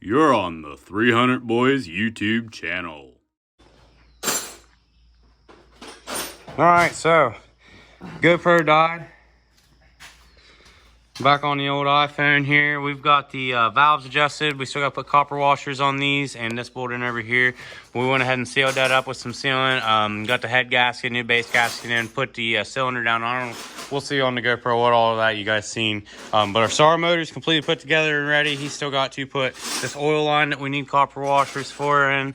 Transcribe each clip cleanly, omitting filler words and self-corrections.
You're on the 300 Boys YouTube channel. Alright, so GoPro died. Back on the old iPhone here. We've got the valves adjusted. We still got to put copper washers on these and this bolt in over here. We went ahead and sealed that up with some sealant. Got the head gasket, new base gasket in, put the cylinder down on it. We'll see on the GoPro what all of that you guys seen. But our SAR motor is completely put together and ready. He's still got to put this oil line that we need copper washers for in.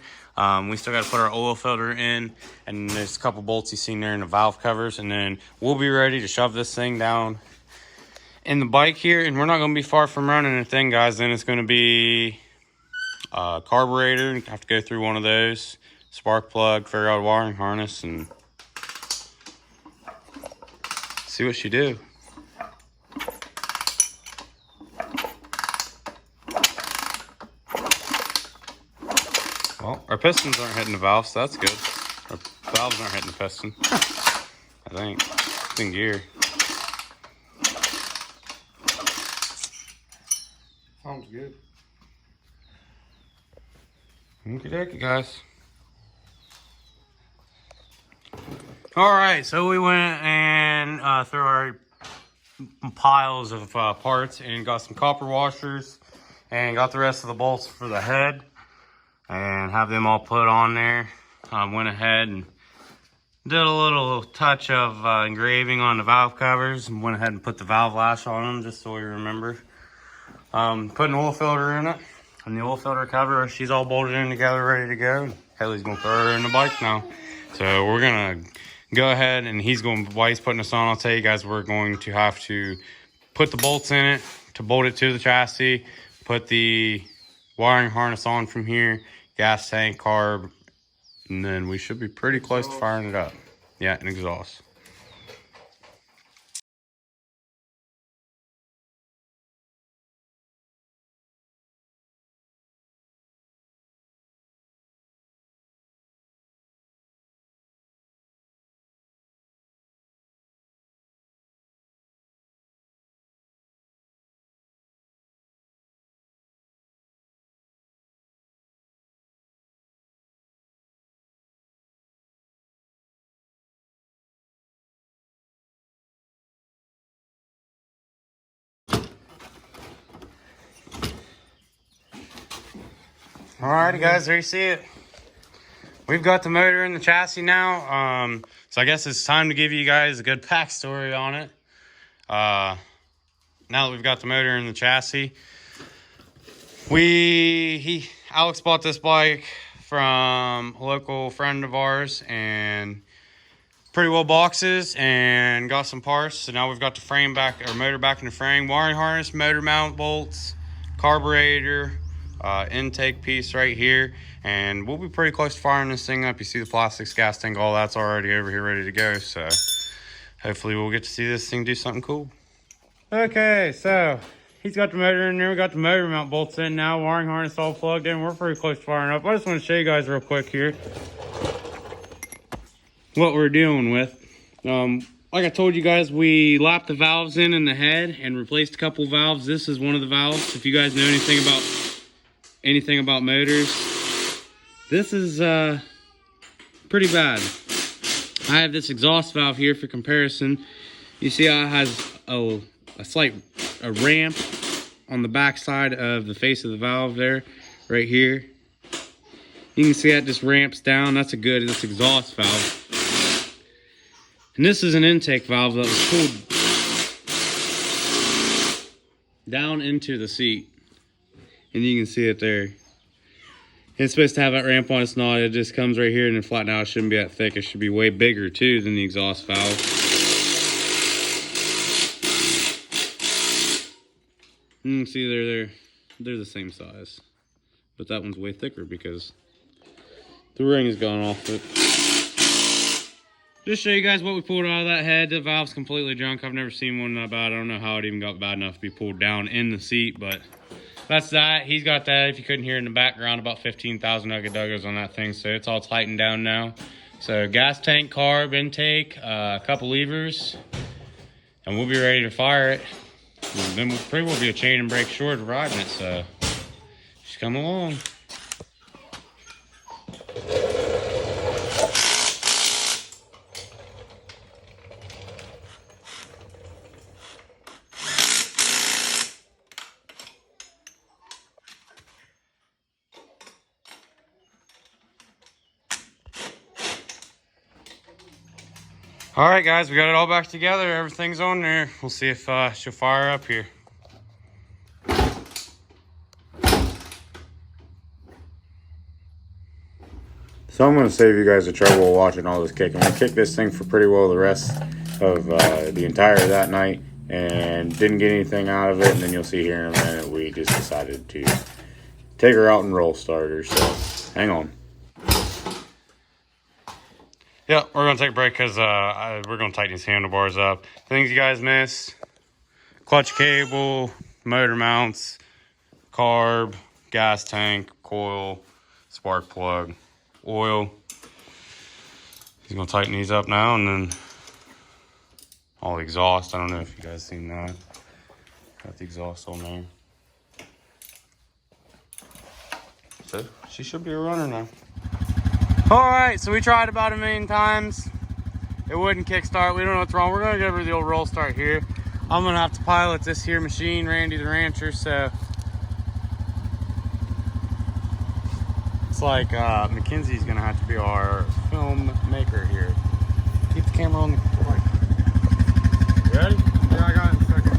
We still got to put our oil filter in, and there's a couple bolts you've seen there in the valve covers, and then we'll be ready to shove this thing down in the bike here. And we're not going to be far from running the thing, guys. Then it's going to be a carburetor. You have to go through one of those, spark plug, figure out a wiring harness, and see what she do. Well, our pistons aren't hitting the valve, so that's good. Our valves aren't hitting the piston, I think. It's in gear. Sounds good. Okie dokie, guys. Alright, so we went and through our piles of parts and got some copper washers and got the rest of the bolts for the head and have them all put on there. Went ahead and did a little touch of engraving on the valve covers and went ahead and put the valve lash on them just so we remember. Put an oil filter in it, and the oil filter cover, she's all bolted in together, ready to go. Haley's gonna throw her in the bike now. So we're gonna go ahead, and while he's putting this on, I'll tell you guys, we're going to have to put the bolts in it to bolt it to the chassis, put the wiring harness on from here, gas tank, carb, and then we should be pretty close to firing it up. Yeah, and exhaust. Alrighty, guys, there you see it. We've got the motor in the chassis now. So I guess it's time to give you guys a good backstory on it. Now that we've got the motor in the chassis, Alex bought this bike from a local friend of ours and Pretty Well Boxes and got some parts. So now we've got the frame back, or motor back in the frame, wiring harness, motor mount bolts, carburetor, intake piece right here, and we'll be pretty close to firing this thing up. You see the plastics, gas tank, all that's already over here ready to go, so hopefully we'll get to see this thing do something cool. Okay, so he's got the motor in there. We got the motor mount bolts in now, wiring harness all plugged in. We're pretty close to firing up. I just want to show you guys real quick here what we're dealing with. Like I told you guys, we lapped the valves in the head and replaced a couple valves. This is one of the valves. If you guys know anything about motors, this is pretty bad. I have this exhaust valve here for comparison. You see how it has a slight ramp on the back side of the face of the valve there, right here. You can see that just ramps down. That's exhaust valve. And this is an intake valve that was pulled down into the seat. And you can see it there. It's supposed to have that ramp on. It's not. It just comes right here and then flatten out. It shouldn't be that thick. It should be way bigger too than the exhaust valve. You can see they're the same size. But that one's way thicker because the ring has gone off it. Just show you guys what we pulled out of that head. The valve's completely junk. I've never seen one that bad. I don't know how it even got bad enough to be pulled down in the seat, but that's that. He's got that, if you couldn't hear in the background, about 15,000 ugga-duggers on that thing, so it's all tightened down now. So gas tank, carb, intake, a couple levers, and we'll be ready to fire it. And then we'll pretty well be a chain and brake short of riding it, so just come along. All right, guys, we got it all back together. Everything's on there. We'll see if she'll fire up here. So I'm going to save you guys the trouble of watching all this kicking. We kicked this thing for pretty well the rest of the entire that night and didn't get anything out of it. And then you'll see here in a minute we just decided to take her out and roll start her. So hang on. Yeah, we're going to take a break because we're going to tighten these handlebars up. Things you guys missed: clutch cable, motor mounts, carb, gas tank, coil, spark plug, oil. He's going to tighten these up now, and then all the exhaust. I don't know if you guys seen that. Got the exhaust on there. So she should be a runner now. All right, so we tried about 1 million times. It wouldn't kickstart. We don't know what's wrong. We're gonna give her the old roll start here. I'm gonna have to pilot this here machine, Randy the Rancher. So it's like Mackenzie's gonna have to be our film maker here. Keep the camera on the light. You ready? Yeah, I got it in a second.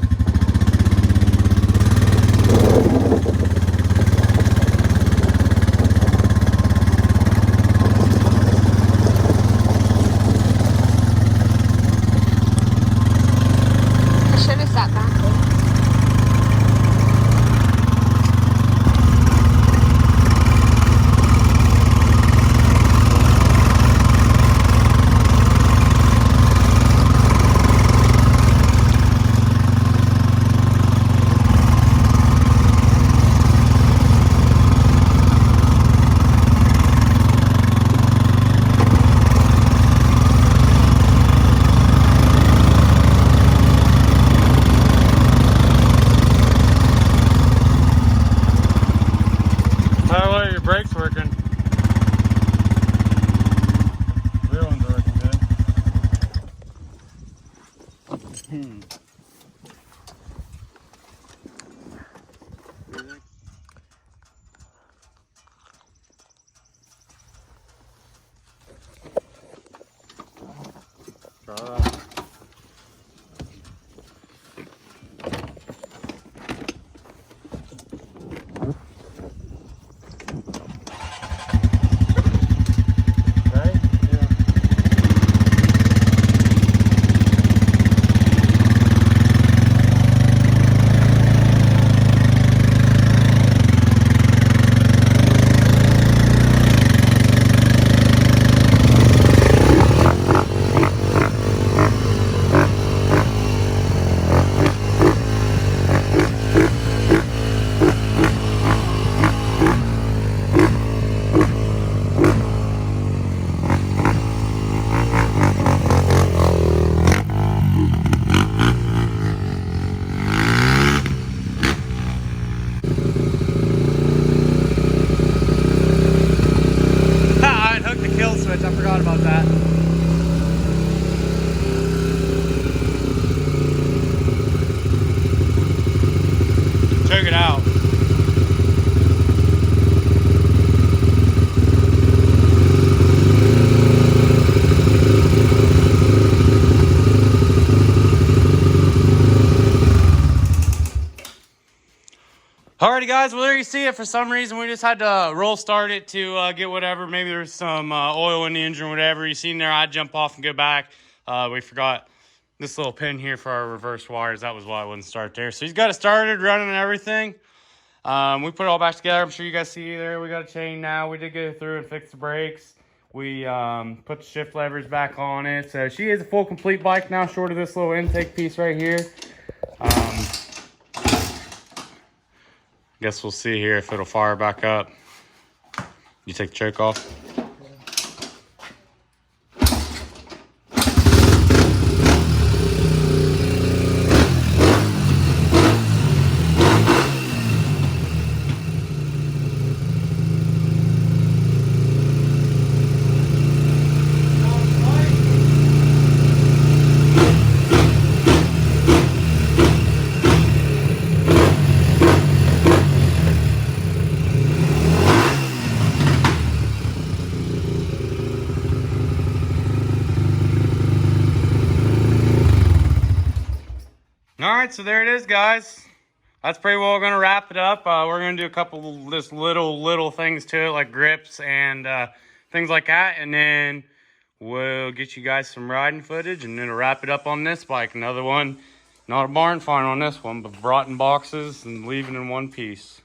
Brakes working. Rear one's working good. Try that. I forgot about that. Check it out. Alrighty guys, well there you see it. For some reason we just had to roll start it to get whatever. Maybe there's some oil in the engine or whatever. You seen there, I'd jump off and go back. We forgot this little pin here for our reverse wires. That was why I wouldn't start there. So he's got it started, running and everything. We put it all back together. I'm sure you guys see there. We got a chain now. We did go through and fix the brakes. We put the shift levers back on it. So she is a full complete bike now, short of this little intake piece right here. Guess we'll see here if it'll fire back up. You take the choke off. right, so there it is, guys. That's pretty well going to wrap it up. We're going to do a couple of just little things to it, like grips and things like that. And then we'll get you guys some riding footage and then we'll wrap it up on this bike. Another one, not a barn find on this one, but brought in boxes and leaving in one piece.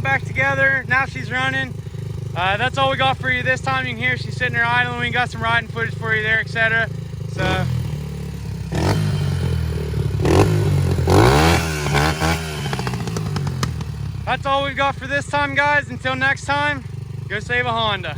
Back together. Now she's running. That's all we got for you this time. You can hear she's sitting there idling. We got some riding footage for you there, etc. So that's all we've got for this time, guys. Until next time, go save a Honda.